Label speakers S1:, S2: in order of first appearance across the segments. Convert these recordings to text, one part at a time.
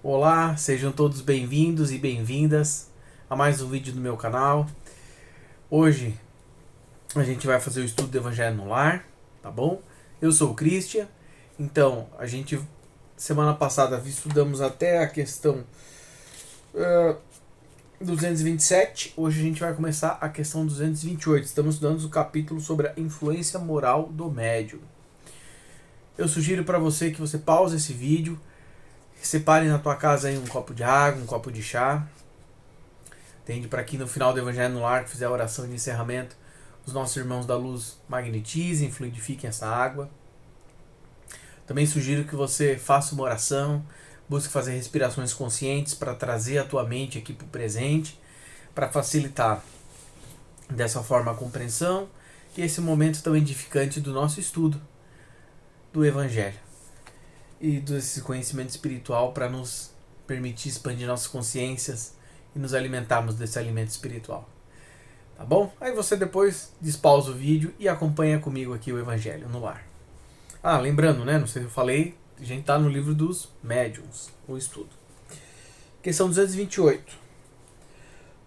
S1: Olá, sejam todos bem-vindos e bem-vindas a mais um vídeo do meu canal. Hoje a gente vai fazer o estudo do Evangelho no Lar, tá bom? Eu sou o Christian, então semana passada estudamos até a questão 227, hoje a gente vai começar a questão 228. Estamos estudando o capítulo sobre a influência moral do médium. Eu sugiro para você que você pause esse vídeo, separe na tua casa aí um copo de água, um copo de chá. Entende? Para que no final do Evangelho no Lar, que fizer a oração de encerramento, os nossos irmãos da luz magnetizem, fluidifiquem essa água. Também sugiro que você faça uma oração, busque fazer respirações conscientes para trazer a tua mente aqui para o presente, para facilitar dessa forma a compreensão e esse momento tão edificante do nosso estudo do Evangelho e desse conhecimento espiritual para nos permitir expandir nossas consciências e nos alimentarmos desse alimento espiritual. Tá bom? Aí você depois despausa o vídeo e acompanha comigo aqui o Evangelho no Lar. Lembrando, né? Não sei se eu falei, a gente tá no livro dos médiuns, o estudo. Questão 228.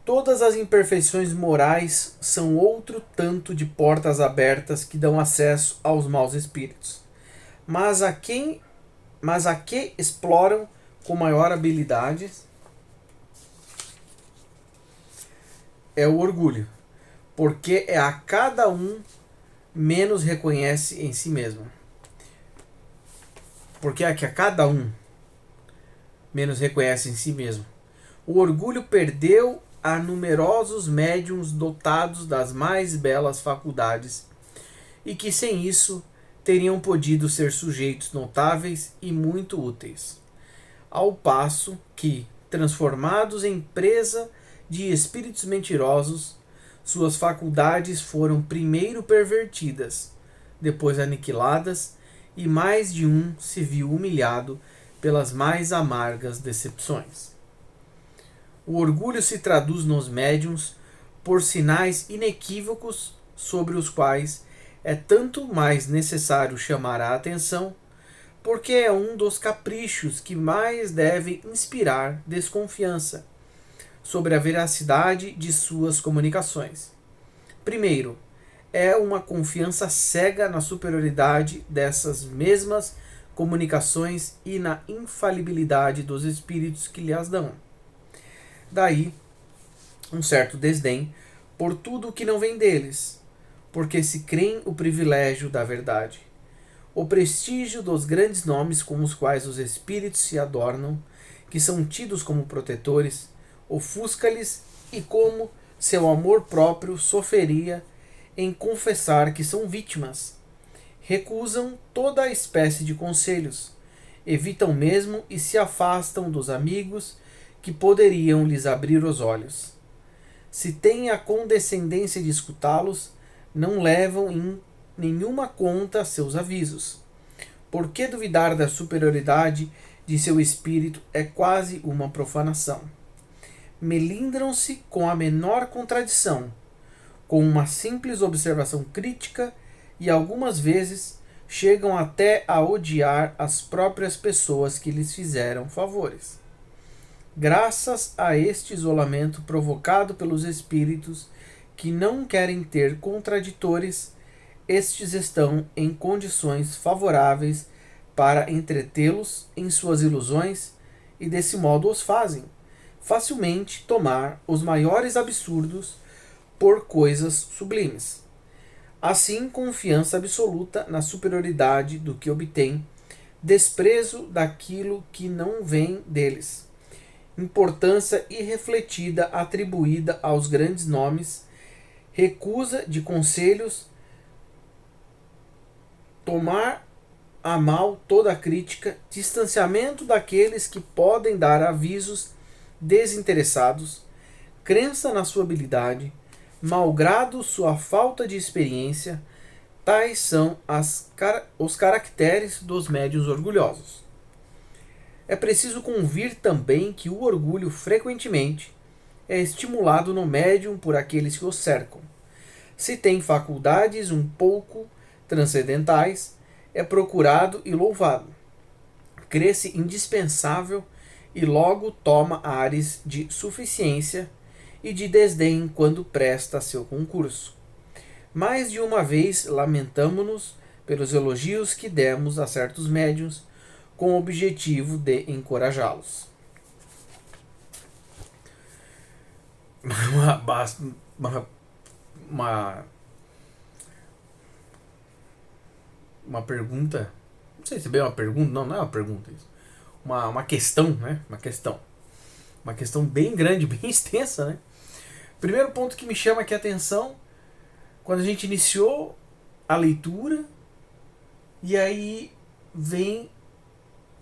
S1: Todas as imperfeições morais são outro tanto de portas abertas que dão acesso aos maus espíritos. Mas a que exploram com maior habilidade é o orgulho, porque a cada um menos reconhece em si mesmo. Porque é que a cada um menos reconhece em si mesmo. O orgulho perdeu a numerosos médiuns dotados das mais belas faculdades e que sem isso teriam podido ser sujeitos notáveis e muito úteis. Ao passo que, transformados em presa de espíritos mentirosos, suas faculdades foram primeiro pervertidas, depois aniquiladas, e mais de um se viu humilhado pelas mais amargas decepções. O orgulho se traduz nos médiuns por sinais inequívocos sobre os quais é tanto mais necessário chamar a atenção, porque é um dos caprichos que mais devem inspirar desconfiança sobre a veracidade de suas comunicações. Primeiro, é uma confiança cega na superioridade dessas mesmas comunicações e na infalibilidade dos espíritos que lhes dão. Daí, um certo desdém por tudo o que não vem deles, porque se creem o privilégio da verdade. O prestígio dos grandes nomes com os quais os espíritos se adornam, que são tidos como protetores, ofusca-lhes e como seu amor próprio sofreria em confessar que são vítimas. Recusam toda a espécie de conselhos, evitam mesmo e se afastam dos amigos que poderiam lhes abrir os olhos. Se têm a condescendência de escutá-los, não levam em nenhuma conta seus avisos. Por que duvidar da superioridade de seu espírito é quase uma profanação. Melindram-se com a menor contradição, com uma simples observação crítica e algumas vezes chegam até a odiar as próprias pessoas que lhes fizeram favores. Graças a este isolamento provocado pelos espíritos que não querem ter contraditores, estes estão em condições favoráveis para entretê-los em suas ilusões e desse modo os fazem facilmente tomar os maiores absurdos por coisas sublimes. Assim, confiança absoluta na superioridade do que obtém, desprezo daquilo que não vem deles, importância irrefletida atribuída aos grandes nomes, recusa de conselhos, tomar a mal toda a crítica, distanciamento daqueles que podem dar avisos desinteressados, crença na sua habilidade, malgrado sua falta de experiência. Tais são os caracteres dos médiuns orgulhosos. É preciso convir também que o orgulho frequentemente é estimulado no médium por aqueles que o cercam. Se tem faculdades um pouco transcendentais, é procurado e louvado. Crê-se indispensável e logo toma ares de suficiência e de desdém quando presta seu concurso. Mais de uma vez lamentamo-nos pelos elogios que demos a certos médiuns com o objetivo de encorajá-los. Uma pergunta, não sei se é bem uma pergunta, não é uma pergunta isso. Uma questão, né? Uma questão bem grande, bem extensa, né? Primeiro ponto que me chama aqui a atenção, quando a gente iniciou a leitura, e aí vem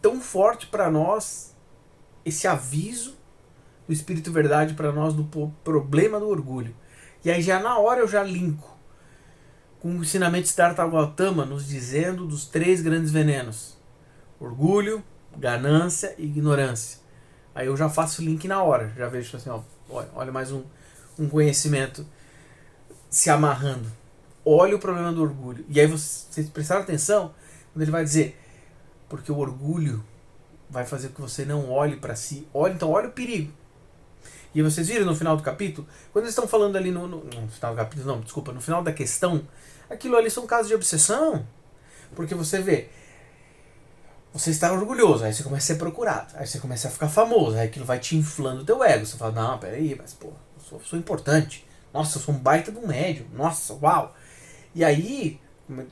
S1: tão forte para nós esse aviso do Espírito Verdade para nós do problema do orgulho. E aí já na hora eu já linko com o ensinamento de Siddhartha Gautama nos dizendo dos 3 grandes venenos: orgulho, ganância e ignorância. Aí eu já faço o link na hora, já vejo assim, ó, olha mais um conhecimento se amarrando. Olha o problema do orgulho. E aí vocês prestaram atenção quando ele vai dizer, porque o orgulho vai fazer com que você não olhe para si. Então olha o perigo. E vocês viram no final do capítulo, quando eles estão falando ali no final do capítulo, não, desculpa, no final da questão, aquilo ali são casos de obsessão. Porque você vê, você está orgulhoso, aí você começa a ser procurado, aí você começa a ficar famoso, aí aquilo vai te inflando o teu ego. Você fala, não, peraí, mas pô, eu sou importante. Nossa, eu sou um baita de um médium. Nossa, uau. E aí,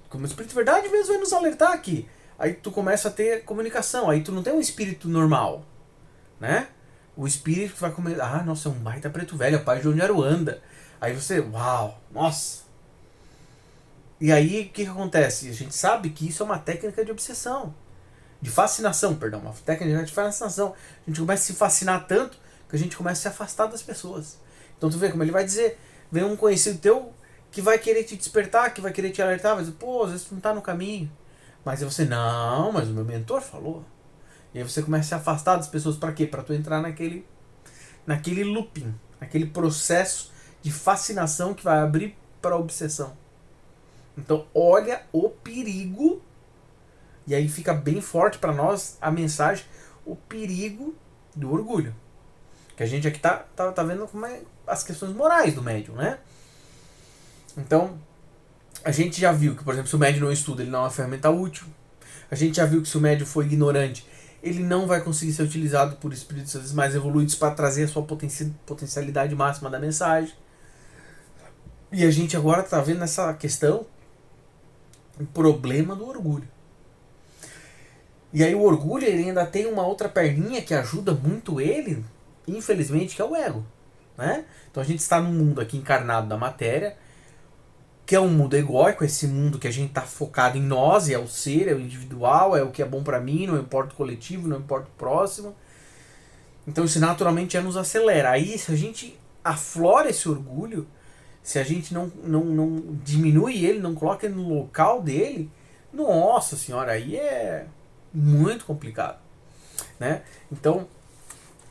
S1: como o Espírito de Verdade mesmo vai nos alertar aqui, aí tu começa a ter comunicação, aí tu não tem um espírito normal, né? O espírito vai começar, nossa, é um baita preto velho, é pai de onde Aruanda. Aí você, uau, nossa. E aí, o que acontece? A gente sabe que isso é uma técnica de obsessão. De fascinação, perdão. Uma técnica de fascinação. A gente começa a se fascinar tanto que a gente começa a se afastar das pessoas. Então tu vê como ele vai dizer, vem um conhecido teu que vai querer te despertar, que vai querer te alertar, vai dizer, pô, às vezes tu não tá no caminho. Mas aí você, não, mas o meu mentor falou. E aí você começa a se afastar das pessoas para quê? Para tu entrar naquele looping, naquele processo de fascinação que vai abrir para a obsessão. Então olha o perigo, e aí fica bem forte para nós a mensagem, o perigo do orgulho. Que a gente aqui tá vendo como é as questões morais do médium, né? Então, a gente já viu que, por exemplo, se o médium não estuda, ele não é uma ferramenta útil. A gente já viu que se o médium for ignorante, ele não vai conseguir ser utilizado por espíritos às vezes mais evoluídos para trazer a sua potencialidade máxima da mensagem. E a gente agora está vendo nessa questão o problema do orgulho. E aí o orgulho ele ainda tem uma outra perninha que ajuda muito ele, infelizmente, que é o ego, né? Então a gente está num mundo aqui encarnado da matéria, que é um mundo egóico, esse mundo que a gente está focado em nós, é o ser, é o individual, é o que é bom para mim, não importa o coletivo, não importa o próximo. Então isso naturalmente já nos acelera. Aí se a gente aflora esse orgulho, se a gente não diminui ele, não coloca ele no local dele, nossa senhora, aí é muito complicado, né? Então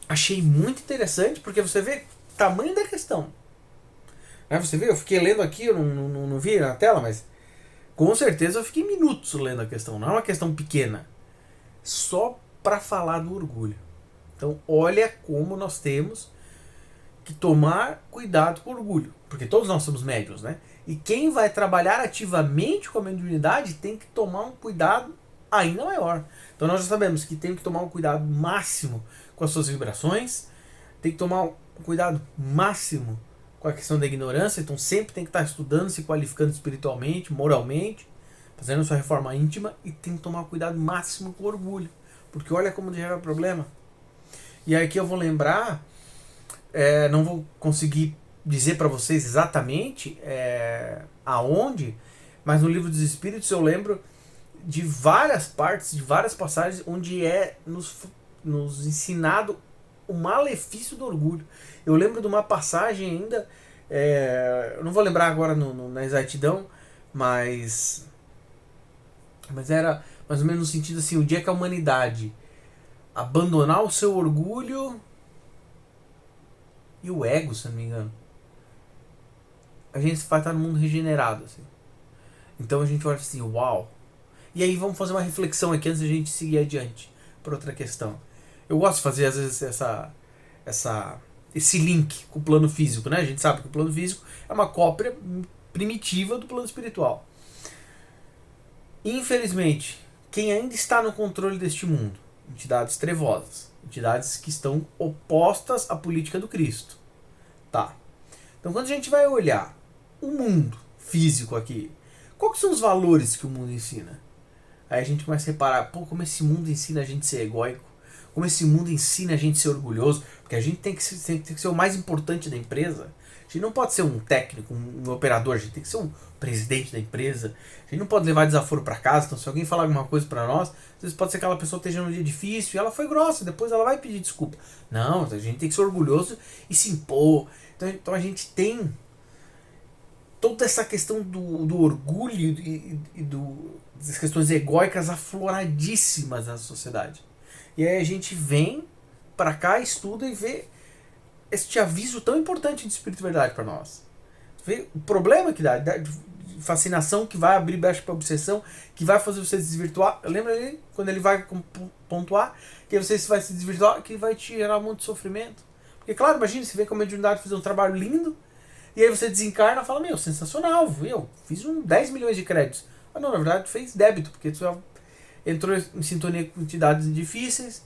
S1: achei muito interessante, porque você vê o tamanho da questão. Você vê, eu fiquei lendo aqui, eu não vi na tela, mas com certeza eu fiquei minutos lendo a questão. Não é uma questão pequena. Só para falar do orgulho. Então olha como nós temos que tomar cuidado com o orgulho. Porque todos nós somos médiuns, né? E quem vai trabalhar ativamente com a mediunidade tem que tomar um cuidado ainda maior. Então nós já sabemos que tem que tomar um cuidado máximo com as suas vibrações, tem que tomar um cuidado máximo com a questão da ignorância, então sempre tem que estar estudando, se qualificando espiritualmente, moralmente, fazendo a sua reforma íntima, e tem que tomar cuidado máximo com o orgulho, porque olha como gera problema. E aí aqui eu vou lembrar, não vou conseguir dizer para vocês exatamente aonde, mas no Livro dos Espíritos eu lembro de várias partes, de várias passagens onde nos ensinado o malefício do orgulho. Eu lembro de uma passagem ainda, eu não vou lembrar agora na exatidão, mas era mais ou menos no sentido assim, o dia que a humanidade abandonar o seu orgulho e o ego, se não me engano, a gente vai estar no mundo regenerado, assim. Então a gente vai assim, uau. E aí vamos fazer uma reflexão aqui antes da gente seguir adiante para outra questão. Eu gosto de fazer, às vezes, esse link com o plano físico, né? A gente sabe que o plano físico é uma cópia primitiva do plano espiritual. Infelizmente, quem ainda está no controle deste mundo? Entidades trevosas. Entidades que estão opostas à política do Cristo. Tá. Então, quando a gente vai olhar o mundo físico aqui, quais são os valores que o mundo ensina? Aí a gente começa a reparar, pô, como esse mundo ensina a gente a ser egóico, como esse mundo ensina a gente a ser orgulhoso, porque a gente tem que ser o mais importante da empresa. A gente não pode ser um técnico, um operador, a gente tem que ser um presidente da empresa. A gente não pode levar desaforo para casa, então se alguém falar alguma coisa para nós, às vezes pode ser que aquela pessoa esteja num dia difícil e ela foi grossa, depois ela vai pedir desculpa. Não, a gente tem que ser orgulhoso e se impor. Então a gente tem toda essa questão do orgulho e das questões egóicas afloradíssimas na sociedade. E aí a gente vem para cá, estuda e vê este aviso tão importante de espírito e verdade para nós. Vê o problema que dá, de fascinação que vai abrir brecha para obsessão, que vai fazer você desvirtuar. Lembra ali quando ele vai pontuar que você vai se desvirtuar, que vai te gerar muito sofrimento. Porque claro, imagina, você vem com a mediunidade fazer um trabalho lindo, e aí você desencarna e fala, meu, sensacional, eu fiz 10 milhões de créditos. Ah não, na verdade fez débito, porque tu entrou em sintonia com entidades difíceis,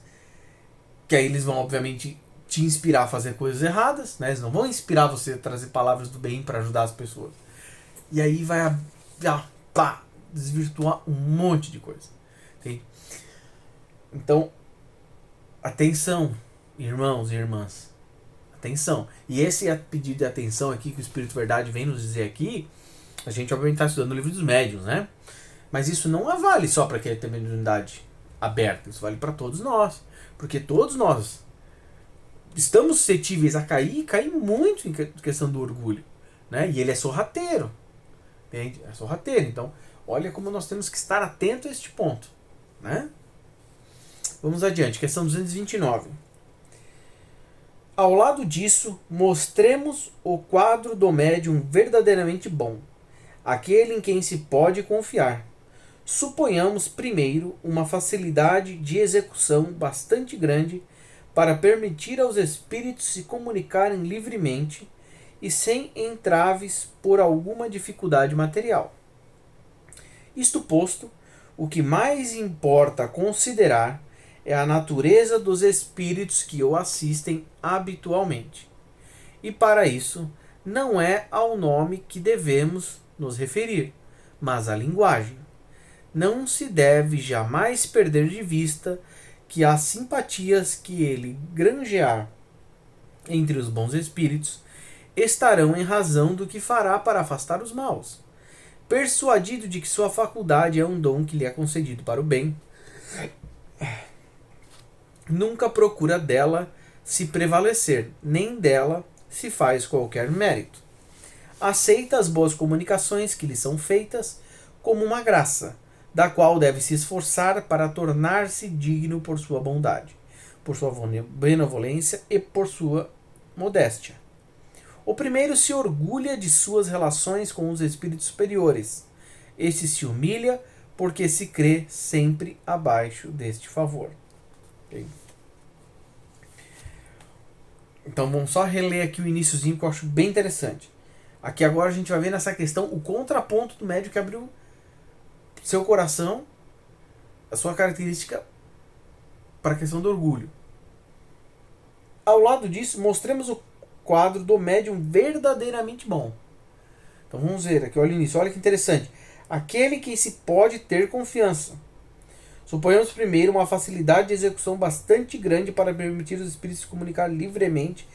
S1: que aí eles vão obviamente te inspirar a fazer coisas erradas, né? Eles não vão inspirar você a trazer palavras do bem para ajudar as pessoas. E aí vai desvirtuar um monte de coisa. Okay? Então, atenção, irmãos e irmãs. Atenção. E esse pedido de atenção aqui que o Espírito Verdade vem nos dizer aqui, a gente obviamente está estudando o livro dos médiuns, né? Mas isso não vale só para quem tem mediunidade aberta, isso vale para todos nós. Porque todos nós estamos suscetíveis a cair muito em questão do orgulho. Né? E ele é sorrateiro. Entende? É sorrateiro. Então, olha como nós temos que estar atentos a este ponto. Né? Vamos adiante. Questão 229. Ao lado disso, mostremos o quadro do médium verdadeiramente bom, aquele em quem se pode confiar. Suponhamos primeiro uma facilidade de execução bastante grande para permitir aos espíritos se comunicarem livremente e sem entraves por alguma dificuldade material. Isto posto, o que mais importa considerar é a natureza dos espíritos que o assistem habitualmente. E para isso, não é ao nome que devemos nos referir, mas à linguagem. Não se deve jamais perder de vista que as simpatias que ele granjear entre os bons espíritos estarão em razão do que fará para afastar os maus. Persuadido de que sua faculdade é um dom que lhe é concedido para o bem, nunca procura dela se prevalecer, nem dela se faz qualquer mérito. Aceita as boas comunicações que lhe são feitas como uma graça, da qual deve se esforçar para tornar-se digno por sua bondade, por sua benevolência e por sua modéstia. O primeiro se orgulha de suas relações com os espíritos superiores. Este se humilha porque se crê sempre abaixo deste favor. Okay. Então vamos só reler aqui o iniciozinho que eu acho bem interessante. Aqui agora a gente vai ver nessa questão o contraponto do médium que abriu seu coração, a sua característica para a questão do orgulho. Ao lado disso, mostremos o quadro do médium verdadeiramente bom. Então vamos ver aqui, olha o início, olha que interessante. Aquele que se pode ter confiança. Suponhamos primeiro uma facilidade de execução bastante grande para permitir os espíritos se comunicar livremente,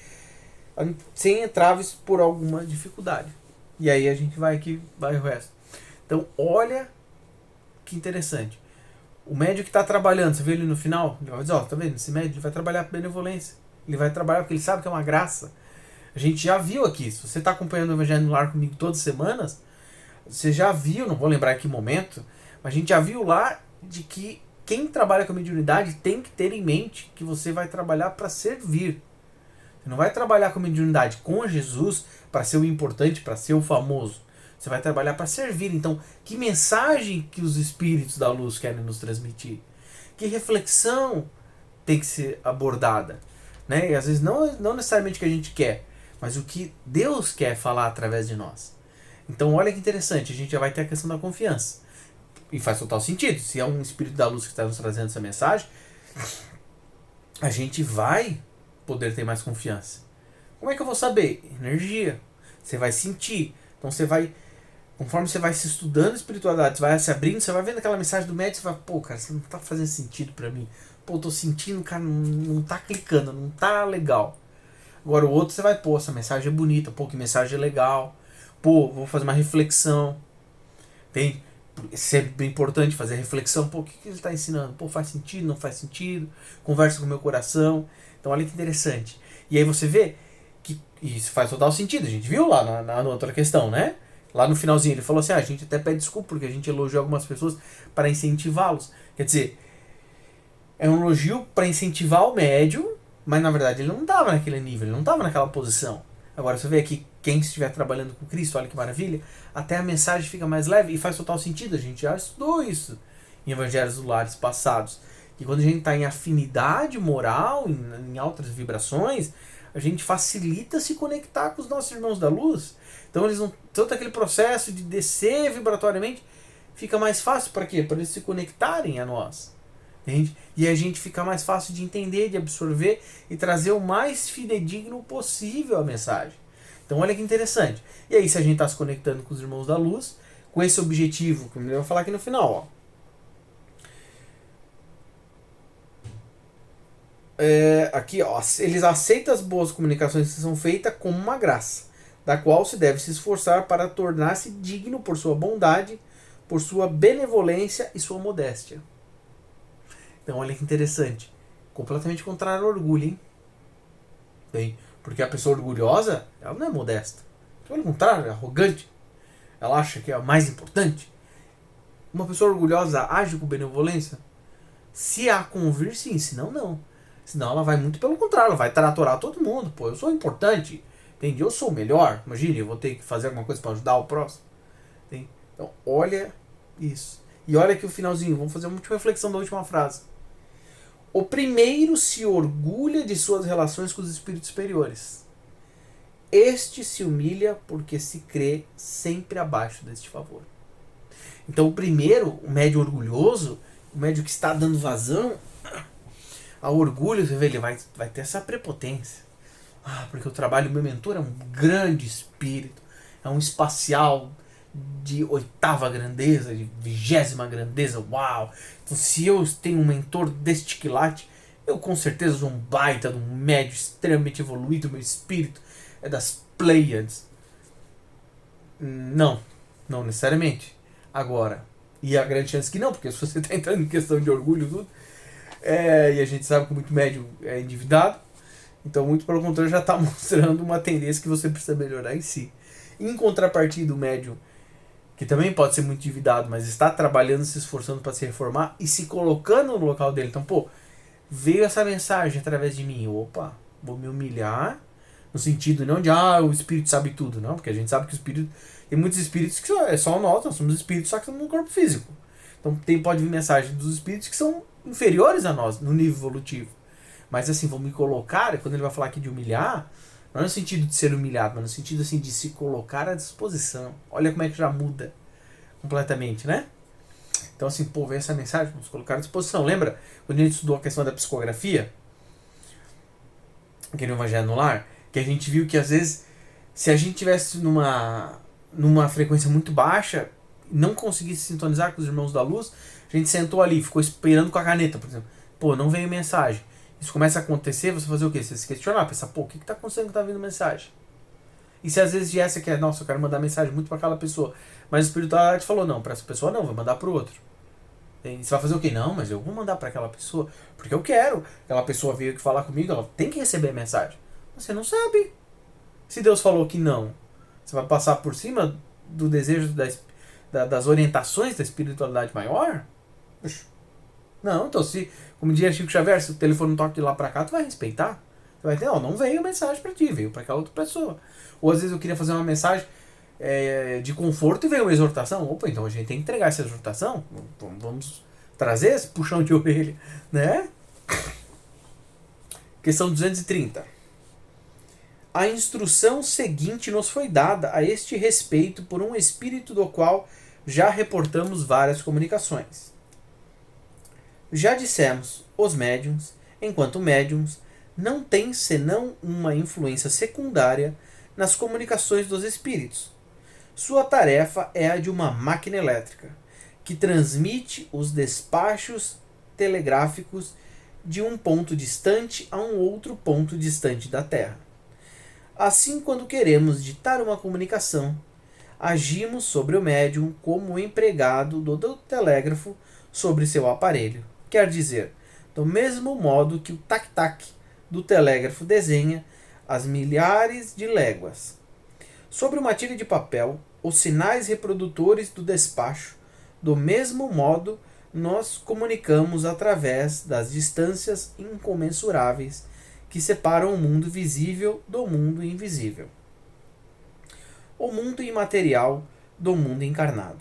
S1: sem entraves por alguma dificuldade. E aí a gente vai o resto. Então olha que interessante. O médium que está trabalhando, você vê ele no final? Ele vai dizer, ó, tá vendo? Esse médium ele vai trabalhar com benevolência. Ele vai trabalhar porque ele sabe que é uma graça. A gente já viu aqui, se você está acompanhando o Evangelho no Lar comigo todas as semanas, você já viu, não vou lembrar em que momento, mas a gente já viu lá de que quem trabalha com a mediunidade tem que ter em mente que você vai trabalhar para servir. Você não vai trabalhar com a mediunidade com Jesus para ser o importante, para ser o famoso. Você vai trabalhar para servir. Então, que mensagem que os espíritos da luz querem nos transmitir? Que reflexão tem que ser abordada, né? E às vezes não necessariamente o que a gente quer, mas o que Deus quer falar através de nós. Então olha que interessante, a gente já vai ter a questão da confiança. E faz total sentido. Se é um espírito da luz que está nos trazendo essa mensagem, a gente vai poder ter mais confiança. Como é que eu vou saber? Energia. Você vai sentir. Então você vai, conforme você vai se estudando espiritualidade, você vai se abrindo, você vai vendo aquela mensagem do médico, você vai, pô, cara, isso não tá fazendo sentido pra mim. Pô, eu tô sentindo, cara, não tá clicando, não tá legal. Agora o outro você vai, pô, essa mensagem é bonita, pô, que mensagem é legal. Pô, vou fazer uma reflexão. Tem é sempre importante fazer reflexão. Pô, o que ele está ensinando? Pô, faz sentido, não faz sentido? Conversa com o meu coração. Então, olha que interessante. E aí você vê que isso faz total sentido. A gente viu lá na outra questão, né? Lá no finalzinho ele falou assim, a gente até pede desculpa porque a gente elogiou algumas pessoas para incentivá-los. Quer dizer, é um elogio para incentivar o médium, mas na verdade ele não estava naquele nível, ele não estava naquela posição. Agora você vê aqui, quem estiver trabalhando com Cristo, olha que maravilha, até a mensagem fica mais leve e faz total sentido. A gente já estudou isso em Evangelhos do Lares passados. E quando a gente está em afinidade moral, em altas vibrações, a gente facilita se conectar com os nossos irmãos da luz. Então eles não. Todo aquele processo de descer vibratoriamente fica mais fácil para quê? Para eles se conectarem a nós. Entende? E a gente fica mais fácil de entender, de absorver e trazer o mais fidedigno possível a mensagem. Então olha que interessante. E aí se a gente está se conectando com os irmãos da luz, com esse objetivo, que eu vou falar aqui no final, ó. Aqui, ó, eles aceitam as boas comunicações que são feitas como uma graça, da qual se deve se esforçar para tornar-se digno por sua bondade, por sua benevolência e sua modéstia. Então olha que interessante. Completamente contrário ao orgulho, hein? Bem, porque a pessoa orgulhosa, ela não é modesta. Pelo contrário, é arrogante. Ela acha que é a mais importante. Uma pessoa orgulhosa age com benevolência? Se a convir, sim. Senão, não. Senão ela vai muito pelo contrário. Ela vai tratorar todo mundo. Pô, eu sou importante. Entende? Eu sou o melhor. Imagine, eu vou ter que fazer alguma coisa para ajudar o próximo. Entende? Então, olha isso. E olha aqui o finalzinho. Vamos fazer uma última reflexão da última frase. O primeiro se orgulha de suas relações com os espíritos superiores. Este se humilha porque se crê sempre abaixo deste favor. Então o primeiro, o médio orgulhoso, o médio que está dando vazão ao orgulho, você vê, ele vai ter essa prepotência. Porque eu trabalho, meu mentor é um grande espírito, é um espacial de 8ª grandeza, de 20ª grandeza, uau! Então se eu tenho um mentor deste quilate, eu com certeza sou um baita, um médio extremamente evoluído, meu espírito é das Pleiades. Não necessariamente. Agora, e a grande chance que não, porque se você está entrando em questão de orgulho tudo, e a gente sabe que muito médio é endividado, então muito pelo contrário já está mostrando uma tendência que você precisa melhorar em si. Em contrapartida, o médio que também pode ser muito endividado, mas está trabalhando, se esforçando para se reformar e se colocando no local dele. Então, pô, veio essa mensagem através de mim. Opa, vou me humilhar, no sentido não de, o espírito sabe tudo, não, porque a gente sabe que o espírito, tem muitos espíritos que é só nós somos espíritos, só que estamos no corpo físico. Então, pode vir mensagem dos espíritos que são inferiores a nós, no nível evolutivo. Mas assim, vou me colocar, quando ele vai falar aqui de humilhar, não é no sentido de ser humilhado, mas no sentido assim de se colocar à disposição. Olha como é que já muda completamente, né? Então assim, pô, vem essa mensagem, vamos colocar à disposição. Lembra quando a gente estudou a questão da psicografia? Aqui no Evangelho no Lar? Que a gente viu que às vezes, se a gente tivesse numa frequência muito baixa, não conseguisse sintonizar com os irmãos da luz, a gente sentou ali, ficou esperando com a caneta, por exemplo. Pô, não veio mensagem. Isso começa a acontecer, você fazer o quê? Você se questionar, pensar, pô, o que está acontecendo que está vindo mensagem? E se às vezes viesse aqui, nossa, eu quero mandar mensagem muito para aquela pessoa, mas a espiritualidade falou, não, para essa pessoa não, vou mandar para o outro. E você vai fazer o quê? Não, mas eu vou mandar para aquela pessoa, porque eu quero. Aquela pessoa veio aqui falar comigo, ela tem que receber a mensagem. Você não sabe. Se Deus falou que não, você vai passar por cima do desejo das orientações da espiritualidade maior? Não, então se, como dizia Chico Xavier, se o telefone não toca de lá pra cá, tu vai respeitar. Tu vai ter, não veio mensagem pra ti, veio pra aquela outra pessoa. Ou às vezes eu queria fazer uma mensagem de conforto e veio uma exortação. Opa, então a gente tem que entregar essa exortação. Vamos trazer esse puxão de orelha, né? Questão 230. A instrução seguinte nos foi dada a este respeito por um espírito do qual já reportamos várias comunicações. Já dissemos, os médiuns, enquanto médiuns, não têm senão uma influência secundária nas comunicações dos espíritos. Sua tarefa é a de uma máquina elétrica, que transmite os despachos telegráficos de um ponto distante a um outro ponto distante da Terra. Assim, quando queremos ditar uma comunicação, agimos sobre o médium como o empregado do telégrafo sobre seu aparelho. Quer dizer, do mesmo modo que o tac-tac do telégrafo desenha as milhares de léguas. Sobre uma tira de papel, os sinais reprodutores do despacho, do mesmo modo, nós comunicamos através das distâncias incomensuráveis que separam o mundo visível do mundo invisível. O mundo imaterial do mundo encarnado.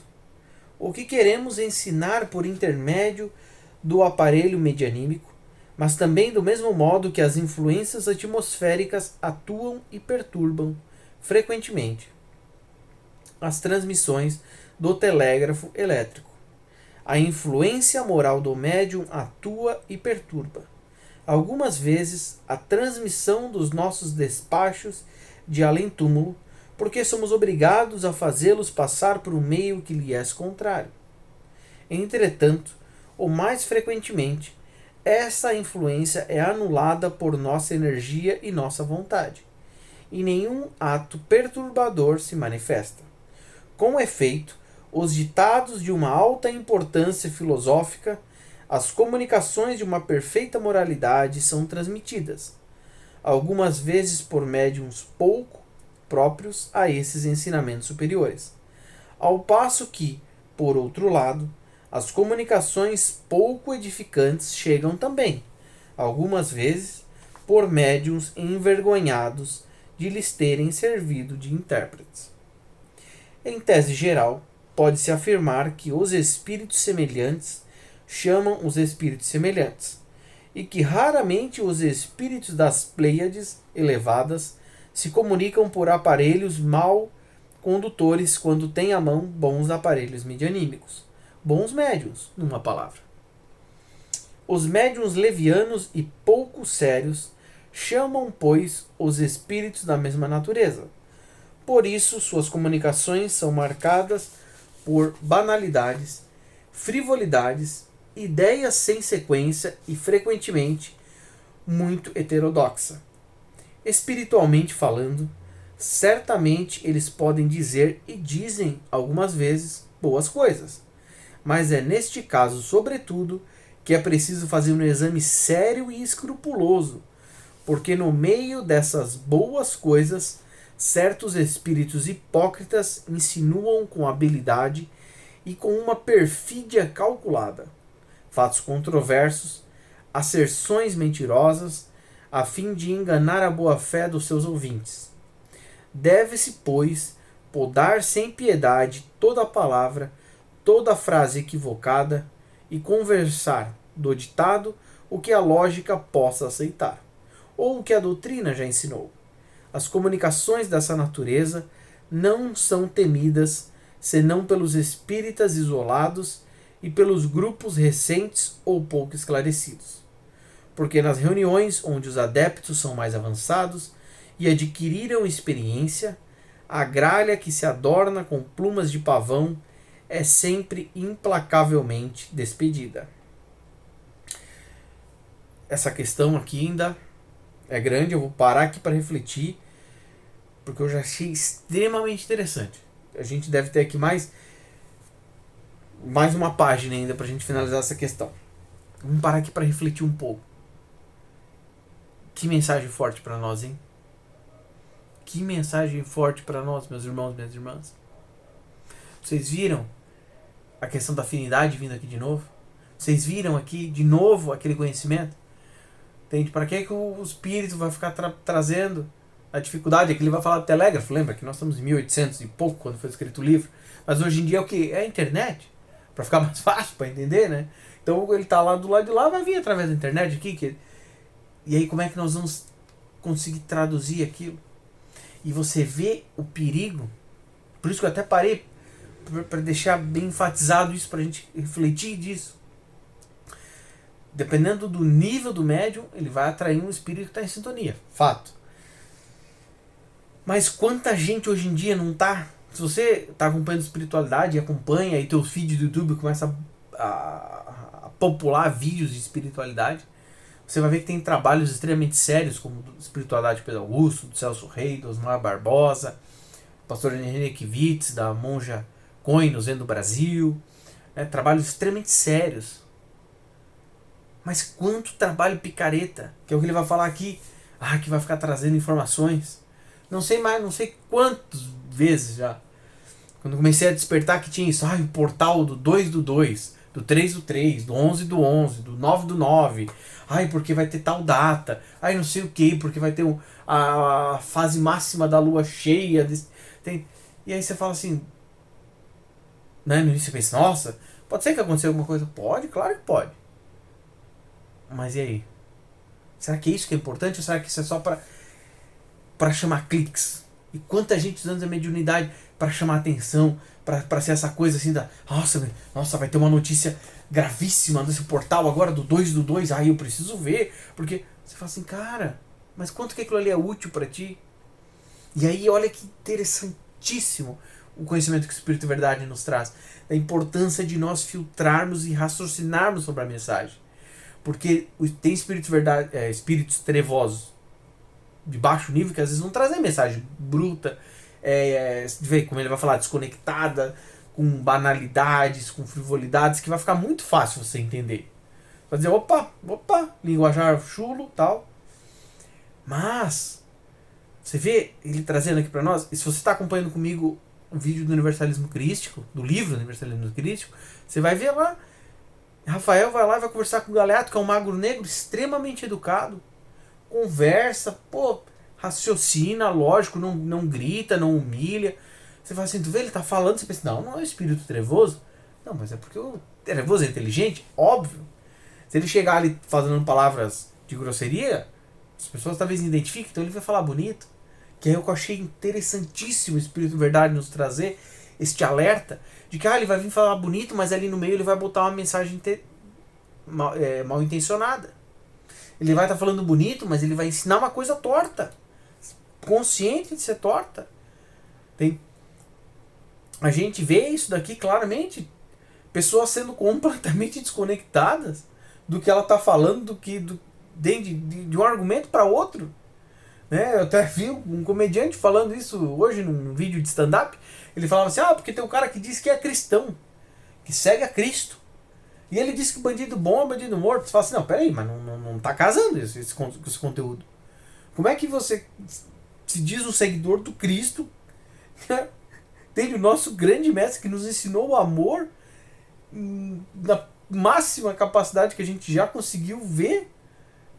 S1: O que queremos ensinar por intermédio do aparelho medianímico, mas também do mesmo modo que as influências atmosféricas atuam e perturbam frequentemente as transmissões do telégrafo elétrico. A influência moral do médium atua e perturba, algumas vezes, a transmissão dos nossos despachos de além-túmulo, porque somos obrigados a fazê-los passar por um meio que lhe é contrário. Entretanto, ou mais frequentemente, essa influência é anulada por nossa energia e nossa vontade, e nenhum ato perturbador se manifesta. Com efeito, os ditados de uma alta importância filosófica, as comunicações de uma perfeita moralidade são transmitidas, algumas vezes por médiuns pouco próprios a esses ensinamentos superiores, ao passo que, por outro lado, as comunicações pouco edificantes chegam também, algumas vezes, por médiuns envergonhados de lhes terem servido de intérpretes. Em tese geral, pode-se afirmar que os espíritos semelhantes chamam os espíritos semelhantes, e que raramente os espíritos das Pleiades elevadas se comunicam por aparelhos mal condutores quando têm à mão bons aparelhos medianímicos, bons médiuns, numa palavra. Os médiuns levianos e pouco sérios chamam, pois, os espíritos da mesma natureza. Por isso, suas comunicações são marcadas por banalidades, frivolidades, ideias sem sequência e, frequentemente, muito heterodoxa. Espiritualmente falando, certamente eles podem dizer e dizem, algumas vezes, boas coisas. Mas é neste caso, sobretudo, que é preciso fazer um exame sério e escrupuloso, porque no meio dessas boas coisas, certos espíritos hipócritas insinuam com habilidade e com uma perfídia calculada fatos controversos, asserções mentirosas, a fim de enganar a boa-fé dos seus ouvintes. Deve-se, pois, podar sem piedade toda a palavra, toda a frase equivocada e conversar do ditado o que a lógica possa aceitar, ou o que a doutrina já ensinou. As comunicações dessa natureza não são temidas senão pelos espíritas isolados e pelos grupos recentes ou pouco esclarecidos. Porque nas reuniões onde os adeptos são mais avançados e adquiriram experiência, a gralha que se adorna com plumas de pavão é sempre implacavelmente despedida. Essa questão aqui ainda é grande, eu vou parar aqui para refletir, porque eu já achei extremamente interessante. A gente deve ter aqui mais uma página ainda para a gente finalizar essa questão. Vamos parar aqui para refletir um pouco. Que mensagem forte para nós, hein? Que mensagem forte para nós, meus irmãos, minhas irmãs. Vocês viram a questão da afinidade vindo aqui de novo? Vocês viram aqui de novo aquele conhecimento? Entende? Para que o espírito vai ficar trazendo a dificuldade? É que ele vai falar do telégrafo. Lembra que nós estamos em 1800 e pouco quando foi escrito o livro. Mas hoje em dia é o que? É a internet. Para ficar mais fácil para entender, né? Então ele está lá do lado de lá, vai vir através da internet aqui. Que E aí como é que nós vamos conseguir traduzir aquilo? E você vê o perigo. Por isso que eu até parei para deixar bem enfatizado isso, para a gente refletir disso. Dependendo do nível do médium, ele vai atrair um espírito que está em sintonia. Fato. Mas quanta gente hoje em dia não está? Se você está acompanhando espiritualidade e acompanha, e teu feed do YouTube começa a popular vídeos de espiritualidade, você vai ver que tem trabalhos extremamente sérios, como do espiritualidade de Pedro Augusto, do Celso Rei, do Osmar Barbosa, do pastor Henrique Witz, da monja Coen no Zen do Brasil, né? Trabalhos extremamente sérios. Mas quanto trabalho picareta, que é o que ele vai falar aqui, que vai ficar trazendo informações. Não sei mais, não sei quantas vezes já. Quando comecei a despertar que tinha isso, o portal do 2 do 2, do 3 do 3, do 11 do 11, do 9 do 9. Porque vai ter tal data. Não sei o que, porque vai ter a fase máxima da lua cheia. E aí você fala assim, né? No início você pensa, nossa, pode ser que aconteceu alguma coisa? Pode, claro que pode. Mas e aí? Será que é isso que é importante ou será que isso é só para chamar cliques? E quanta gente usando a mediunidade para chamar atenção, para ser essa coisa assim da nossa, vai ter uma notícia gravíssima nesse portal agora do 2 do 2, eu preciso ver, porque você fala assim, cara, mas quanto que aquilo ali é útil para ti? E aí olha que interessantíssimo o conhecimento que o Espírito Verdade nos traz, da importância de nós filtrarmos e raciocinarmos sobre a mensagem. Porque tem espíritos trevosos de baixo nível que às vezes vão trazer mensagem bruta, como ele vai falar, desconectada, com banalidades, com frivolidades, que vai ficar muito fácil você entender. Vai dizer, opa, linguajar chulo, tal. Mas, você vê ele trazendo aqui para nós, e se você está acompanhando comigo o vídeo do Universalismo Crístico, do livro Universalismo Crístico, você vai ver lá, Rafael vai lá e vai conversar com o Galeato, que é um magro negro extremamente educado. Conversa, raciocina, lógico, não grita, não humilha. Você fala assim, tu vê, ele tá falando, você pensa, não é espírito trevoso. Não, mas é porque o trevoso é inteligente, óbvio. Se ele chegar ali fazendo palavras de grosseria, as pessoas talvez não identifiquem, então ele vai falar bonito. Que é o que eu achei interessantíssimo o Espírito Verdade nos trazer, este alerta, de que ele vai vir falar bonito, mas ali no meio ele vai botar uma mensagem mal intencionada. Ele vai estar falando bonito, mas ele vai ensinar uma coisa torta. Consciente de ser torta. A gente vê isso daqui claramente. Pessoas sendo completamente desconectadas do que ela está falando, de um argumento para outro. Né? Eu até vi um comediante falando isso hoje num vídeo de stand-up. Ele falava assim, porque tem um cara que diz que é cristão, que segue a Cristo. E ele disse que bandido bom é bandido morto. Você fala assim, peraí, mas não tá casando esse conteúdo. Como é que você se diz um seguidor do Cristo, tem o nosso grande mestre que nos ensinou o amor na máxima capacidade que a gente já conseguiu ver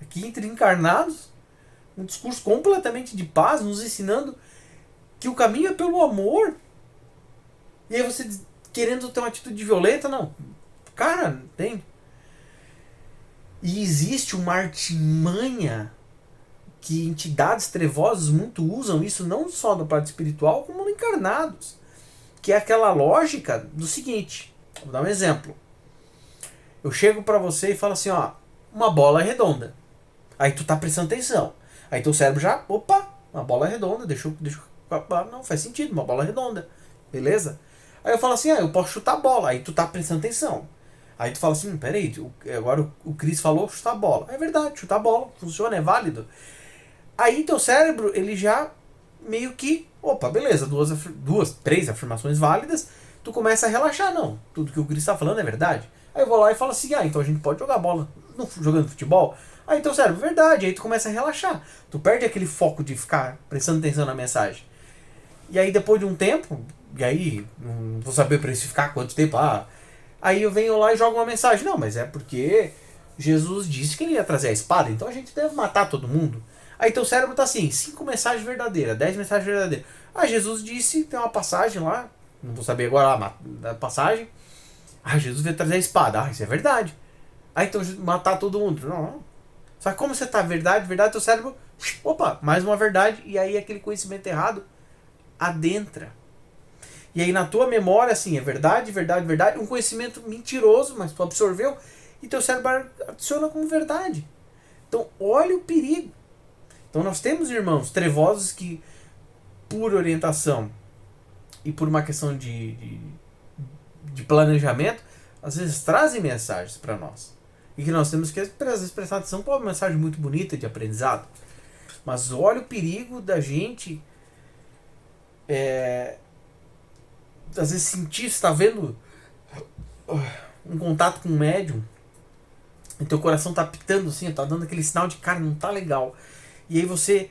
S1: aqui entre encarnados, um discurso completamente de paz, nos ensinando que o caminho é pelo amor. E aí você querendo ter uma atitude violenta, não. Cara, tem. E existe uma artimanha que entidades trevosas muito usam isso, não só no plano espiritual, como no encarnados. Que é aquela lógica do seguinte, vou dar um exemplo. Eu chego pra você e falo assim, uma bola é redonda. Aí tu tá prestando atenção. Aí teu cérebro já, uma bola é redonda, não, faz sentido, uma bola é redonda. Beleza? Aí eu falo assim, eu posso chutar a bola. Aí tu tá prestando atenção. Aí tu fala assim, peraí, agora o Cris falou chutar a bola. É verdade, chutar a bola, funciona, é válido. Aí teu cérebro, ele já meio que, beleza, três afirmações válidas, tu começa a relaxar, não. Tudo que o Cris tá falando é verdade. Aí eu vou lá e falo assim, então a gente pode jogar bola jogando futebol? Aí teu cérebro, verdade, aí tu começa a relaxar. Tu perde aquele foco de ficar prestando atenção na mensagem. E aí depois de um tempo, e aí, não vou saber precificar quanto tempo, aí eu venho lá e jogo uma mensagem. Não, mas é porque Jesus disse que ele ia trazer a espada, então a gente deve matar todo mundo. Aí teu cérebro tá assim, 5 mensagens verdadeiras, 10 mensagens verdadeiras. Jesus disse, tem uma passagem lá, não vou saber agora a passagem. Jesus veio trazer a espada, isso é verdade. Aí então matar todo mundo. Não. Só que como você tá verdade, verdade, teu cérebro, opa, mais uma verdade, e aí aquele conhecimento errado adentra. E aí na tua memória, assim, é verdade, verdade, verdade, um conhecimento mentiroso, mas tu absorveu, e teu cérebro adiciona como verdade. Então, olha o perigo. Então nós temos irmãos trevosos que, por orientação e por uma questão de planejamento, às vezes trazem mensagens para nós. E que nós temos que, às vezes, prestar atenção para uma mensagem muito bonita de aprendizado. Mas olha o perigo da gente, às vezes, sentir, você está vendo um contato com um médium, e teu coração tá pitando assim, tá dando aquele sinal de, cara, não tá legal. E aí você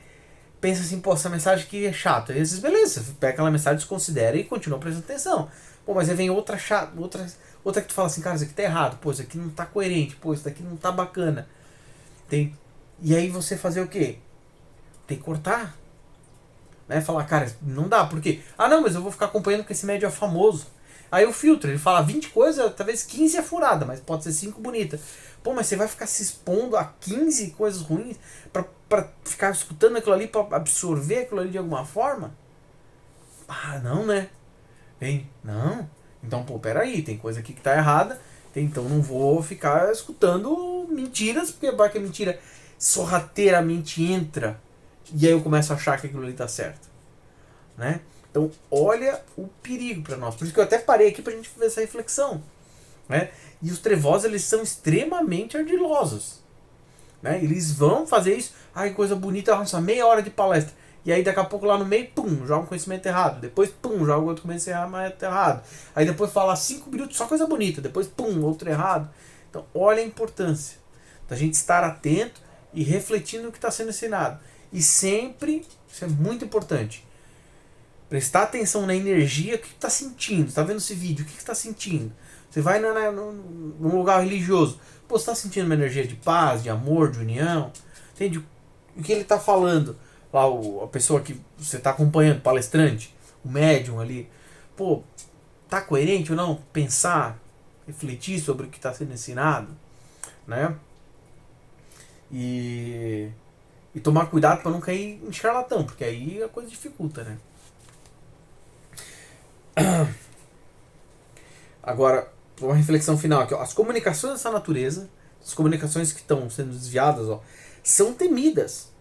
S1: pensa assim, pô, essa mensagem aqui é chata. E às vezes, beleza, você pega aquela mensagem, desconsidera e continua prestando atenção. Pô, mas aí vem outra chata, outra que tu fala assim, cara, isso aqui tá errado, pô, isso aqui não tá coerente, pô, isso daqui não tá bacana. E aí você fazer o quê? Tem que cortar. Né? Falar, cara, não dá, por quê? Ah, não, mas eu vou ficar acompanhando porque esse médio é famoso. Aí o filtro, ele fala 20 coisas, talvez 15 é furada, mas pode ser 5 bonita. Pô, mas você vai ficar se expondo a 15 coisas ruins pra ficar escutando aquilo ali, pra absorver aquilo ali de alguma forma? Ah, não, né? Não. Então, pô, peraí, tem coisa aqui que tá errada, então não vou ficar escutando mentiras, porque vai que a mentira sorrateiramente entra, e aí eu começo a achar que aquilo ali tá certo. Né? Então, olha o perigo para nós. Por isso que eu até parei aqui pra gente fazer essa reflexão. Né? E os trevosos, eles são extremamente ardilosos. Né? Eles vão fazer isso, ai, coisa bonita, nossa, meia hora de palestra. E aí daqui a pouco lá no meio, pum, joga um conhecimento errado. Depois, pum, joga outro conhecimento errado. Aí depois fala 5 minutos, só coisa bonita. Depois, pum, outro errado. Então, olha a importância da gente estar atento e refletindo no que está sendo ensinado. E sempre, isso é muito importante, prestar atenção na energia que tu está sentindo. Você está vendo esse vídeo, o que você está sentindo? Você vai num lugar religioso, pô, você está sentindo uma energia de paz, de amor, de união? Entende? O que ele está falando? Lá, a pessoa que você está acompanhando, o palestrante, o médium ali, pô, tá coerente ou não? Pensar, refletir sobre o que está sendo ensinado, né? E tomar cuidado para não cair em charlatão, porque aí a coisa dificulta, né? Agora, uma reflexão final aqui, ó. As comunicações dessa natureza, as comunicações que estão sendo desviadas, ó, são temidas,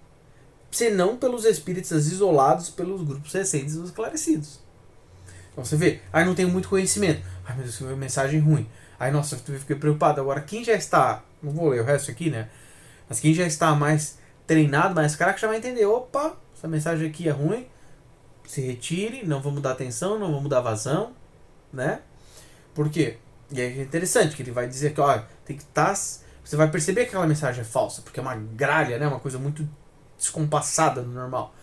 S1: senão pelos espíritos isolados, pelos grupos recentes e esclarecidos. Então você vê, aí não tenho muito conhecimento, ai meu Deus, que mensagem ruim, aí nossa, eu fiquei preocupado. Agora quem já está, não vou ler o resto aqui, né, mas quem já está mais treinado, mais craque, já vai entender, opa, essa mensagem aqui é ruim, se retire, não vamos dar atenção, não vamos dar vazão, né? Por quê? E é interessante que ele vai dizer que, ó, tem que estar, você vai perceber que aquela mensagem é falsa, porque é uma gralha, né, uma coisa muito descompassada do normal.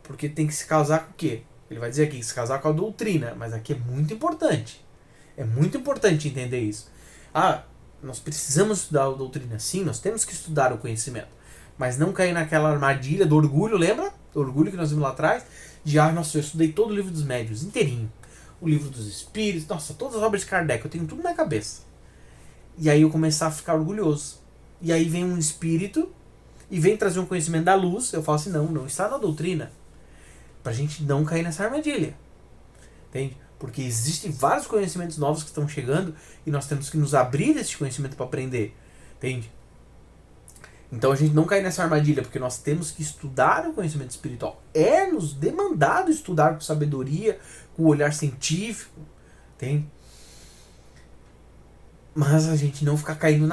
S1: Porque tem que se casar com o quê? Ele vai dizer aqui, se casar com a doutrina, mas aqui é muito importante. É muito importante entender isso. Ah, nós precisamos estudar a doutrina, sim, nós temos que estudar o conhecimento, mas não cair naquela armadilha do orgulho, lembra? Do orgulho que nós vimos lá atrás, de, ah, nossa, eu estudei todo o livro dos médiuns, inteirinho. O livro dos espíritos, nossa, todas as obras de Kardec, eu tenho tudo na cabeça. E aí eu começar a ficar orgulhoso. E aí vem um espírito e vem trazer um conhecimento da luz, eu falo assim, não está na doutrina. Pra gente não cair nessa armadilha. Entende? Porque existem vários conhecimentos novos que estão chegando e nós temos que nos abrir esse conhecimento para aprender. Entende? Então a gente não cai nessa armadilha, porque nós temos que estudar o conhecimento espiritual. É nos demandado estudar com sabedoria, com olhar científico, entende? Mas a gente não ficar caindo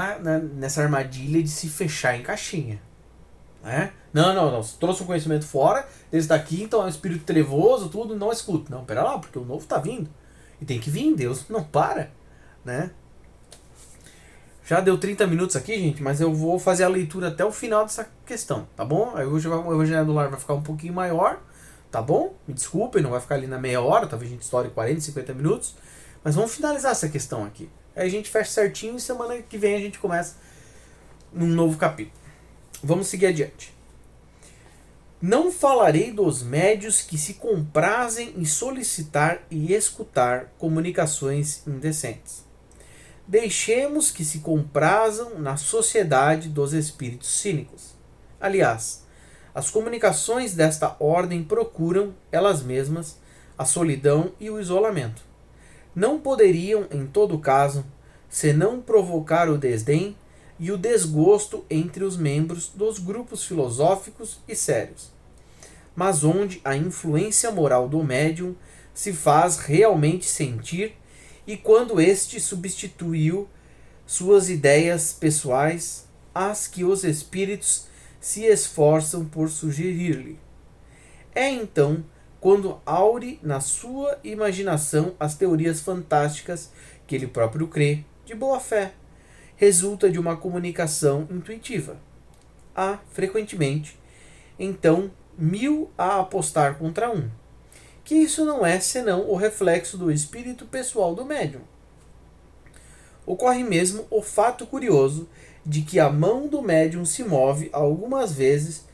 S1: nessa armadilha de se fechar em caixinha. Né? Não, você trouxe um conhecimento fora, esse daqui, então é um espírito trevoso, tudo, não escuta. Não, pera lá, porque o novo tá vindo. E tem que vir, Deus não para, né? Já deu 30 minutos aqui, gente, mas eu vou fazer a leitura até o final dessa questão, tá bom? Aí hoje o Evangelho do Lar vai ficar um pouquinho maior, tá bom? Me desculpem, não vai ficar ali na meia hora, talvez a gente estoure 40, 50 minutos. Mas vamos finalizar essa questão aqui. Aí a gente fecha certinho e semana que vem a gente começa num novo capítulo. Vamos seguir adiante. Não falarei dos médios que se comprazem em solicitar e escutar comunicações indecentes. Deixemos que se comprazam na sociedade dos espíritos cínicos. Aliás, as comunicações desta ordem procuram, elas mesmas, a solidão e o isolamento. Não poderiam, em todo caso, senão provocar o desdém e o desgosto entre os membros dos grupos filosóficos e sérios, mas onde a influência moral do médium se faz realmente sentir e quando este substituiu suas ideias pessoais às que os espíritos se esforçam por sugerir-lhe. É então quando aure na sua imaginação as teorias fantásticas que ele próprio crê, de boa fé, resulta de uma comunicação intuitiva. Há, frequentemente, então, 1000 a apostar contra um, que isso não é senão o reflexo do espírito pessoal do médium. Ocorre mesmo o fato curioso de que a mão do médium se move algumas vezes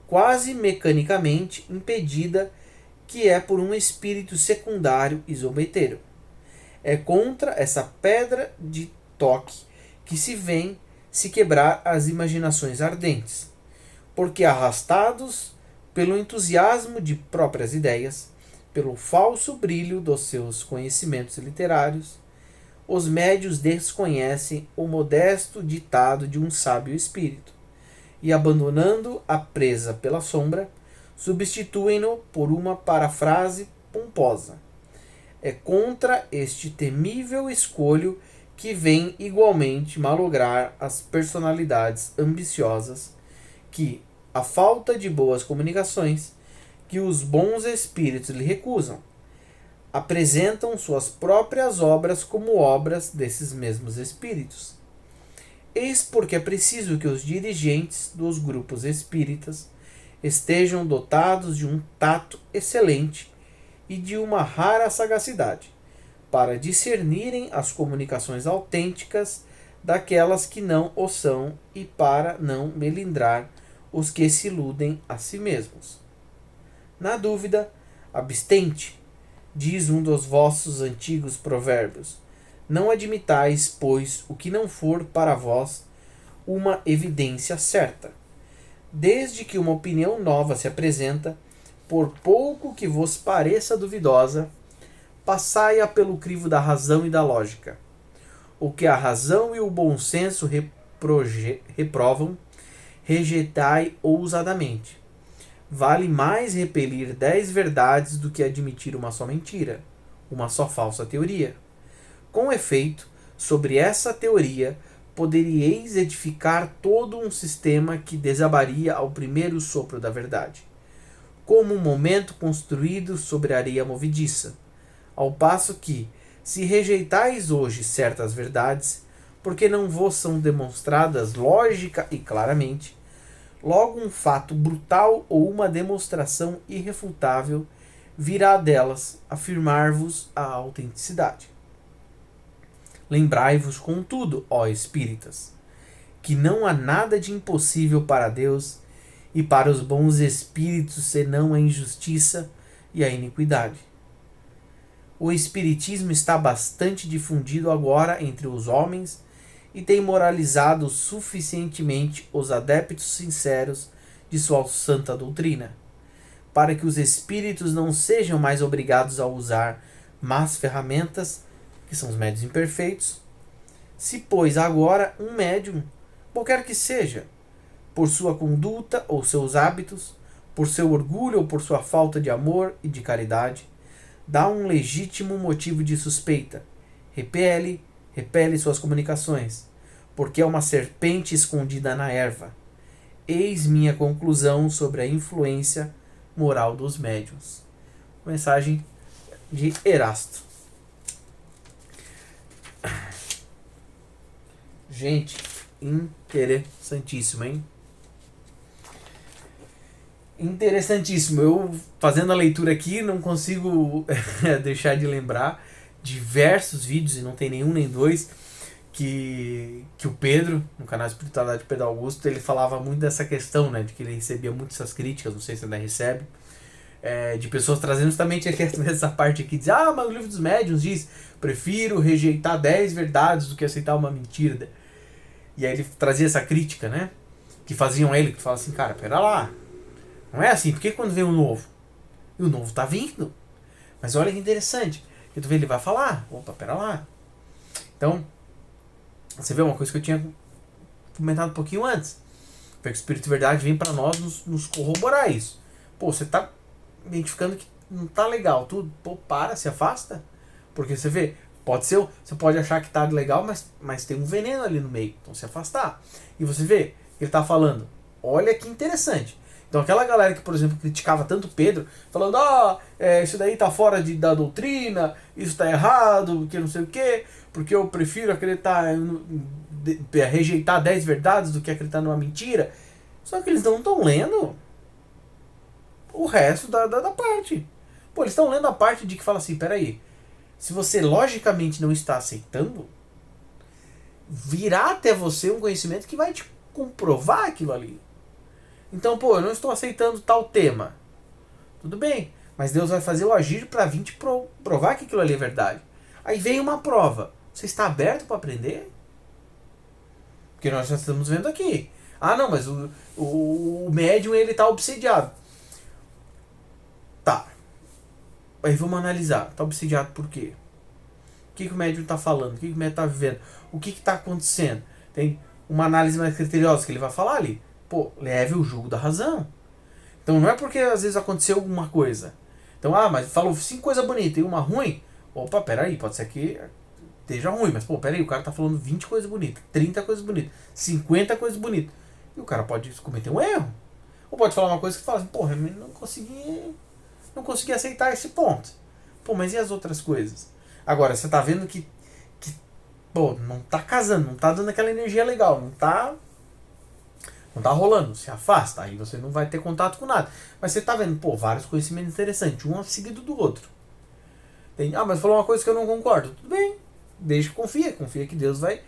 S1: quase mecanicamente, impedida que é por um espírito secundário e zombeteiro. É contra essa pedra de toque que se vem se quebrar as imaginações ardentes, porque arrastados pelo entusiasmo de próprias ideias, pelo falso brilho dos seus conhecimentos literários, os médios desconhecem o modesto ditado de um sábio espírito, e abandonando a presa pela sombra, substituem-no por uma parafrase pomposa. É contra este temível escolho que vem igualmente malograr as personalidades ambiciosas que, a falta de boas comunicações que os bons espíritos lhe recusam, apresentam suas próprias obras como obras desses mesmos espíritos. Eis porque é preciso que os dirigentes dos grupos espíritas estejam dotados de um tato excelente e de uma rara sagacidade, para discernirem as comunicações autênticas daquelas que não o são e para não melindrar os que se iludem a si mesmos. Na dúvida, abstente, diz um dos vossos antigos provérbios. Não admitais, pois, o que não for para vós uma evidência certa. Desde que uma opinião nova se apresenta, por pouco que vos pareça duvidosa, passai-a pelo crivo da razão e da lógica. O que a razão e o bom senso reprovam, rejeitai ousadamente. Vale mais repelir 10 verdades do que admitir uma só mentira, uma só falsa teoria. Com efeito, sobre essa teoria poderíeis edificar todo um sistema que desabaria ao primeiro sopro da verdade, como um momento construído sobre areia movediça, ao passo que, se rejeitais hoje certas verdades, porque não vos são demonstradas lógica e claramente, logo um fato brutal ou uma demonstração irrefutável virá delas afirmar-vos a autenticidade. Lembrai-vos, contudo, ó espíritas, que não há nada de impossível para Deus e para os bons espíritos senão a injustiça e a iniquidade. O espiritismo está bastante difundido agora entre os homens e tem moralizado suficientemente os adeptos sinceros de sua santa doutrina, para que os espíritos não sejam mais obrigados a usar más ferramentas, que são os médiuns imperfeitos. Se, pois, agora um médium, qualquer que seja, por sua conduta ou seus hábitos, por seu orgulho ou por sua falta de amor e de caridade, dá um legítimo motivo de suspeita, repele suas comunicações, porque é uma serpente escondida na erva. Eis minha conclusão sobre a influência moral dos médiuns. Mensagem de Erasto. Gente, interessantíssimo, hein? Interessantíssimo. Eu, fazendo a leitura aqui, não consigo deixar de lembrar diversos vídeos, e não tem nenhum nem dois, que o Pedro, no canal Espiritualidade de Pedro Augusto, ele falava muito dessa questão, né? De que ele recebia muitas essas críticas, não sei se ainda recebe, de pessoas trazendo justamente aqui essa parte aqui, diz, mas o livro dos médiuns diz, prefiro rejeitar 10 verdades do que aceitar uma mentira. E aí ele trazia essa crítica, né? Que faziam ele, que falavam assim, cara, pera lá, não é assim, por que quando vem o novo? E o novo tá vindo. Mas olha que interessante, que tu vê, ele vai falar, opa, pera lá. Então, você vê uma coisa que eu tinha comentado um pouquinho antes, foi que o Espírito de Verdade vem para nós nos corroborar isso. Pô, você tá identificando que não tá legal tudo, pô, para, se afasta. Porque você vê, pode ser, você pode achar que tá legal, mas tem um veneno ali no meio, então se afastar. E você vê, ele tá falando, olha que interessante. Então aquela galera que, por exemplo, criticava tanto Pedro, falando, isso daí tá fora da doutrina, isso tá errado, que não sei o quê, porque eu prefiro acreditar, rejeitar 10 verdades do que acreditar numa mentira. Só que eles não estão lendo o resto da parte. Pô, eles estão lendo a parte de que fala assim, peraí, se você logicamente não está aceitando, virá até você um conhecimento que vai te comprovar aquilo ali. Então, pô, eu não estou aceitando tal tema. Tudo bem, mas Deus vai fazer o agir para vir te provar que aquilo ali é verdade. Aí vem uma prova. Você está aberto para aprender? Porque nós já estamos vendo aqui. Não, mas o médium ele está obsediado. Tá. Aí vamos analisar. Está obsediado por quê? O que o médium está falando? O que o médium está vivendo? O que está acontecendo? Tem uma análise mais criteriosa que ele vai falar ali. Pô, leve o jugo da razão. Então não é porque às vezes aconteceu alguma coisa. Então, mas falou 5 coisas bonitas e uma ruim. Opa, peraí, pode ser que esteja ruim, mas pô, peraí, o cara tá falando 20 coisas bonitas, 30 coisas bonitas, 50 coisas bonitas. E o cara pode cometer um erro. Ou pode falar uma coisa que fala assim, porra, eu não consegui aceitar esse ponto. Pô, mas e as outras coisas? Agora, você tá vendo que pô, não tá casando, não tá dando aquela energia legal, não tá rolando, se afasta, aí você não vai ter contato com nada. Mas você tá vendo, pô, vários conhecimentos interessantes, um seguido do outro. Mas falou uma coisa que eu não concordo. Tudo bem, confia que Deus vai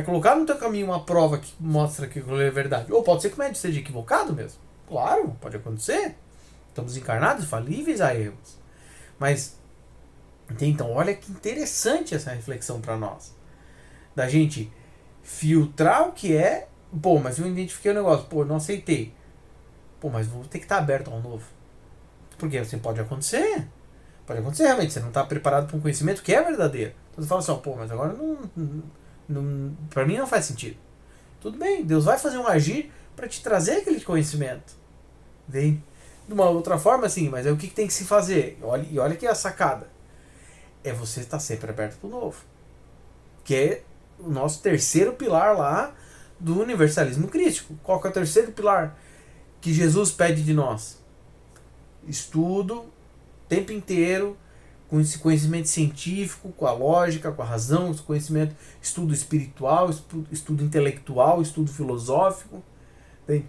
S1: colocar no teu caminho uma prova que mostra que aquilo é verdade. Ou pode ser que o médium esteja equivocado mesmo. Claro, pode acontecer. Estamos encarnados, falíveis a erros. Mas, então, olha que interessante essa reflexão para nós. Da gente filtrar o que é. Pô, mas eu identifiquei o negócio. Pô, não aceitei. Pô, mas vou ter que estar aberto ao novo. Porque assim, pode acontecer. Pode acontecer realmente. Você não está preparado para um conhecimento que é verdadeiro. Então você fala assim, pô, mas agora não para mim não faz sentido. Tudo bem, Deus vai fazer um agir para te trazer aquele conhecimento. Vem de uma outra forma, assim, mas é o que tem que se fazer. Olha aqui a sacada. É você estar sempre aberto para o novo. Que é o nosso terceiro pilar lá do universalismo crítico. Qual que é o terceiro pilar que Jesus pede de nós? Estudo, o tempo inteiro, com esse conhecimento científico, com a lógica, com a razão, esse conhecimento, estudo espiritual, estudo intelectual, estudo filosófico.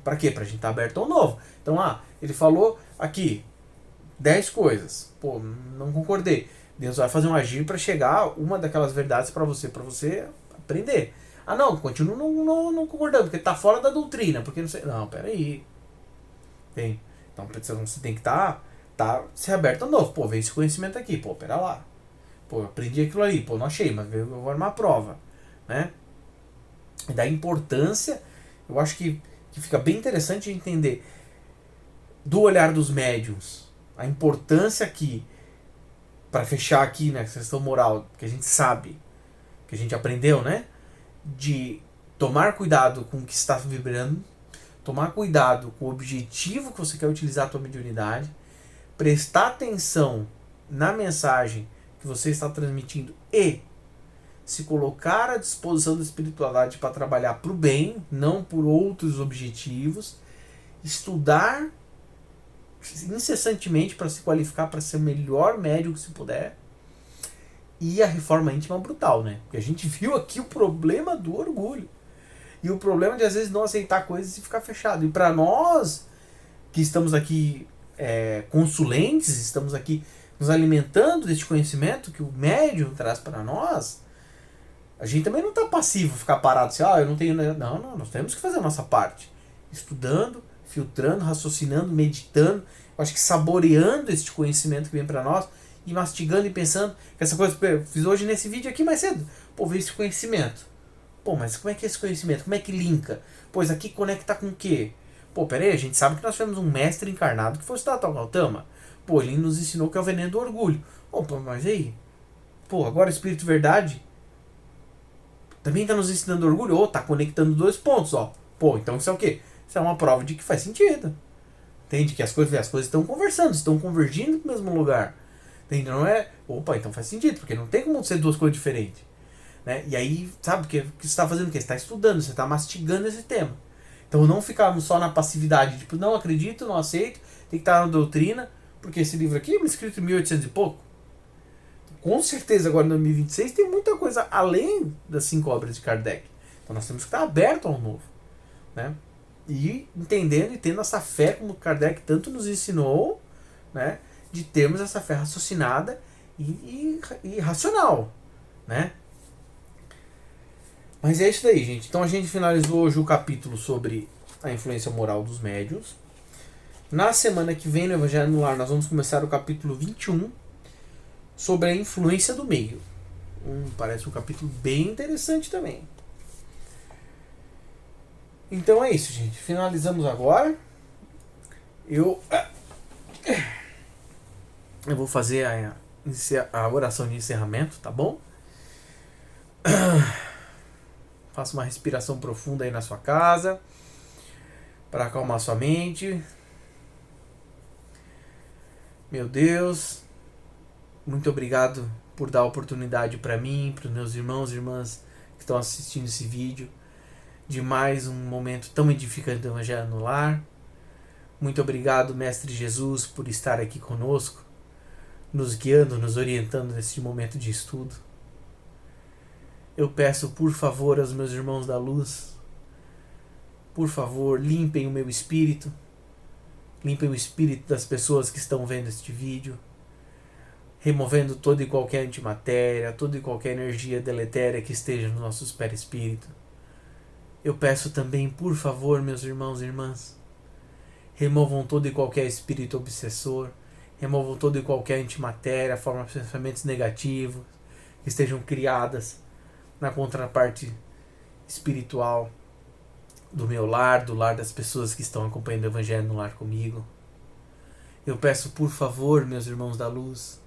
S1: Para quê? Para a gente estar aberto ao novo. Então, ele falou aqui 10 coisas. Pô, não concordei. Deus vai fazer um agir para chegar a uma daquelas verdades para você aprender. Não, continuo não concordando, porque tá fora da doutrina, porque não sei. Não, peraí. Então você tem que estar se aberto ao novo. Pô, vem esse conhecimento aqui, pô, pera lá. Pô, eu aprendi aquilo ali, pô, não achei, mas eu vou armar a prova. Né? E da importância, eu acho que fica bem interessante entender do olhar dos médiuns, a importância aqui, para fechar aqui, né, a questão moral, que a gente sabe, que a gente aprendeu, né? De tomar cuidado com o que está vibrando, tomar cuidado com o objetivo que você quer utilizar a tua mediunidade, prestar atenção na mensagem que você está transmitindo e se colocar à disposição da espiritualidade para trabalhar para o bem, não por outros objetivos, estudar incessantemente para se qualificar para ser o melhor médium que se puder, e a reforma íntima brutal, né? Porque a gente viu aqui o problema do orgulho e o problema de às vezes não aceitar coisas e ficar fechado. E para nós que estamos aqui consulentes, estamos aqui nos alimentando deste conhecimento que o médium traz para nós, a gente também não está passivo, ficar parado assim, eu não tenho... Não, nós temos que fazer a nossa parte. Estudando, filtrando, raciocinando, meditando, eu acho que saboreando este conhecimento que vem para nós e mastigando e pensando que essa coisa que eu fiz hoje nesse vídeo aqui mais cedo. Pô, veio esse conhecimento. Pô, mas como é que é esse conhecimento? Como é que linka? Pois aqui conecta com o quê? Pô, peraí, a gente sabe que nós tivemos um mestre encarnado que foi o Siddhartha Gautama. Pô, ele nos ensinou que é o veneno do orgulho. Opa, mas aí? Pô, agora o Espírito Verdade também está nos ensinando orgulho? Ou tá conectando dois pontos, ó. Pô, então isso é o quê? Isso é uma prova de que faz sentido. Entende? Que as coisas estão conversando, estão convergindo para o mesmo lugar. Entende? Não é, opa, então faz sentido, porque não tem como ser duas coisas diferentes. Né? E aí, sabe, que você está fazendo o quê? Você está estudando, você está mastigando esse tema. Então não ficarmos só na passividade, tipo, não acredito, não aceito, tem que estar na doutrina, porque esse livro aqui é escrito em 1800 e pouco. Com certeza agora em 2026 tem muita coisa além das 5 obras de Kardec. Então nós temos que estar aberto ao novo. Né? E entendendo e tendo essa fé como Kardec tanto nos ensinou, né? De termos essa fé raciocinada e racional. Né? Mas é isso daí, gente. Então a gente finalizou hoje o capítulo sobre a influência moral dos médiuns. Na semana que vem, no Evangelho no Lar, nós vamos começar o capítulo 21 sobre a influência do meio. Parece um capítulo bem interessante também. Então é isso, gente. Finalizamos agora. Eu vou fazer a oração de encerramento, tá bom? Faça uma respiração profunda aí na sua casa para acalmar sua mente. Meu Deus, muito obrigado por dar a oportunidade para mim, para os meus irmãos e irmãs que estão assistindo esse vídeo, de mais um momento tão edificante do Evangelho no Lar. Muito obrigado, Mestre Jesus, por estar aqui conosco, nos guiando, nos orientando nesse momento de estudo. Eu peço, por favor, aos meus irmãos da luz, por favor, limpem o meu espírito, limpem o espírito das pessoas que estão vendo este vídeo, removendo toda e qualquer antimatéria, toda e qualquer energia deletéria que esteja nos nossos perispírito. Eu peço também, por favor, meus irmãos e irmãs, removam todo e qualquer espírito obsessor, removam toda e qualquer antimatéria, forma de pensamentos negativos que estejam criadas na contraparte espiritual do meu lar, do lar das pessoas que estão acompanhando o Evangelho no Lar comigo. Eu peço, por favor, meus irmãos da luz,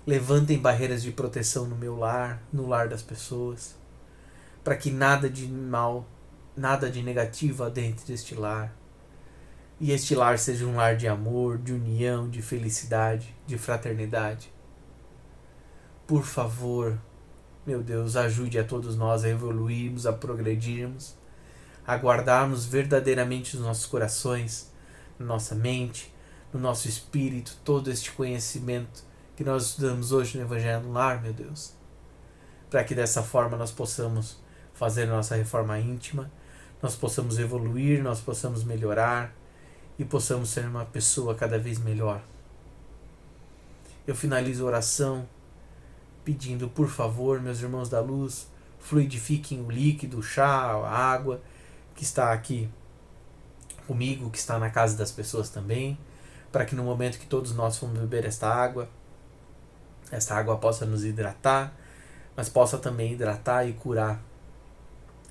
S1: levantem barreiras de proteção no meu lar, no lar das pessoas, para que nada de mal, nada de negativo adentre deste lar. E este lar seja um lar de amor, de união, de felicidade, de fraternidade. Por favor, meu Deus, ajude a todos nós a evoluirmos, a progredirmos, a guardarmos verdadeiramente nos nossos corações, na nossa mente, no nosso espírito, todo este conhecimento que nós estudamos hoje no Evangelho no Lar, meu Deus. Para que dessa forma nós possamos fazer a nossa reforma íntima, nós possamos evoluir, nós possamos melhorar e possamos ser uma pessoa cada vez melhor. Eu finalizo a oração pedindo, por favor, meus irmãos da luz, fluidifiquem o líquido, o chá, a água que está aqui comigo, que está na casa das pessoas também, para que no momento que todos nós formos beber esta água possa nos hidratar, mas possa também hidratar e curar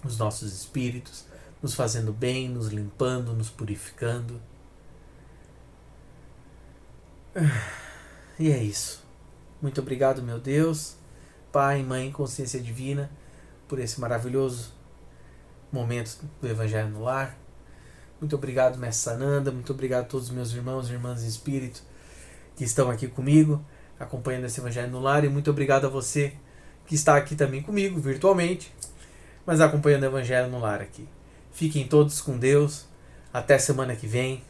S1: os nossos espíritos, nos fazendo bem, nos limpando, nos purificando. E é isso. Muito obrigado, meu Deus, Pai, Mãe, Consciência Divina, por esse maravilhoso momento do Evangelho no Lar. Muito obrigado, Mestre Sananda, muito obrigado a todos os meus irmãos e irmãs em espírito que estão aqui comigo, acompanhando esse Evangelho no Lar, e muito obrigado a você que está aqui também comigo, virtualmente, mas acompanhando o Evangelho no Lar aqui. Fiquem todos com Deus, até semana que vem.